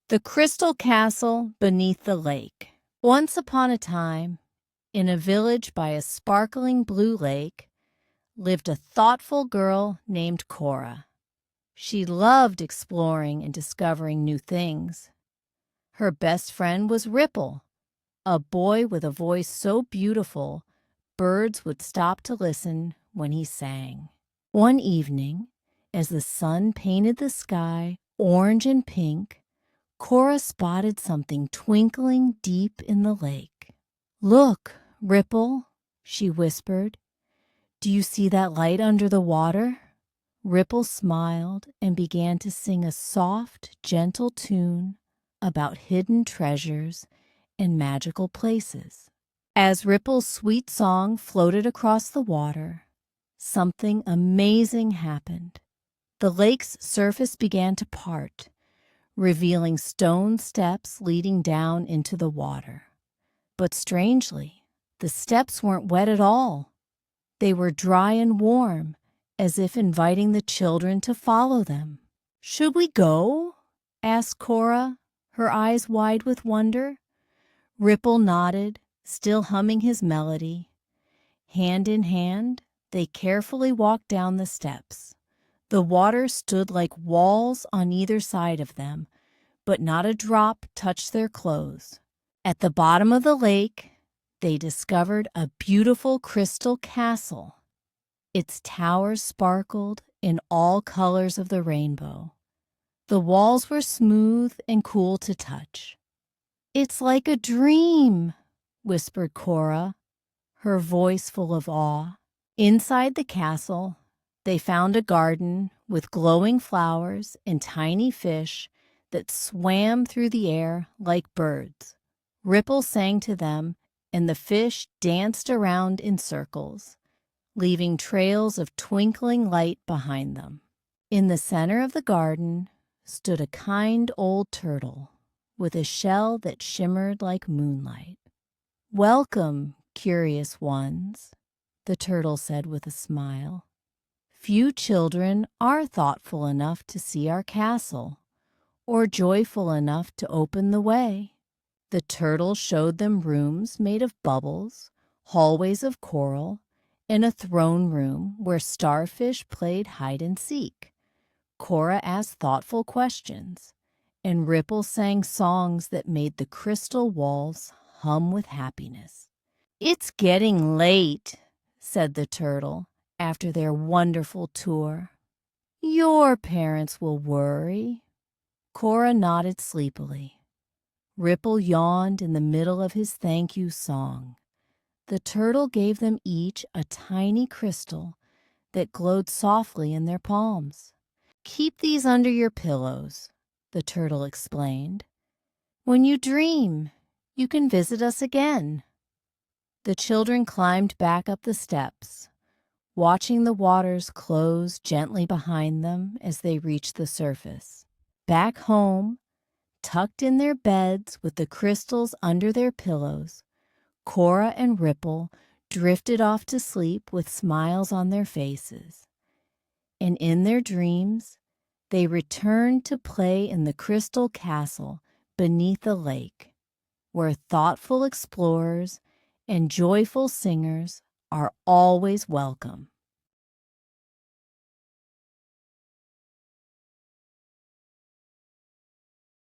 The Crystal Castle Beneath the Lake. Once upon a time, in a village by a sparkling blue lake, lived a thoughtful girl named Cora. She loved exploring and discovering new things. Her best friend was Ripple, a boy with a voice so beautiful birds would stop to listen when he sang. One evening, as the sun painted the sky orange and pink, Cora spotted something twinkling deep in the lake. "Look, Ripple," she whispered. "Do you see that light under the water?" Ripple smiled and began to sing a soft, gentle tune about hidden treasures and magical places. As Ripple's sweet song floated across the water, something amazing happened. The lake's surface began to part, revealing stone steps leading down into the water. But strangely, the steps weren't wet at all. They were dry and warm, as if inviting the children to follow them. "Should we go?" asked Cora, her eyes wide with wonder. Ripple nodded, still humming his melody. Hand in hand, they carefully walked down the steps. The water stood like walls on either side of them, but not a drop touched their clothes. At the bottom of the lake, they discovered a beautiful crystal castle. Its towers sparkled in all colors of the rainbow. The walls were smooth and cool to touch. "It's like a dream," whispered Cora, her voice full of awe. Inside the castle, they found a garden with glowing flowers and tiny fish that swam through the air like birds. Ripple sang to them, and the fish danced around in circles, leaving trails of twinkling light behind them. In the center of the garden stood a kind old turtle with a shell that shimmered like moonlight. "Welcome, curious ones," the turtle said with a smile. "Few children are thoughtful enough to see our castle, or joyful enough to open the way." The turtle showed them rooms made of bubbles, hallways of coral, and a throne room where starfish played hide and seek. Cora asked thoughtful questions, and Ripple sang songs that made the crystal walls hum with happiness. "It's getting late," said the turtle after their wonderful tour. "Your parents will worry." Cora nodded sleepily. Ripple yawned in the middle of his thank you song. The turtle gave them each a tiny crystal that glowed softly in their palms. "Keep these under your pillows," the turtle explained. "When you dream, you can visit us again." The children climbed back up the steps, watching the waters close gently behind them as they reached the surface. Back home, tucked in their beds with the crystals under their pillows, Cora and Ripple drifted off to sleep with smiles on their faces. And in their dreams, they returned to play in the crystal castle beneath the lake, where thoughtful explorers and joyful singers are always welcome.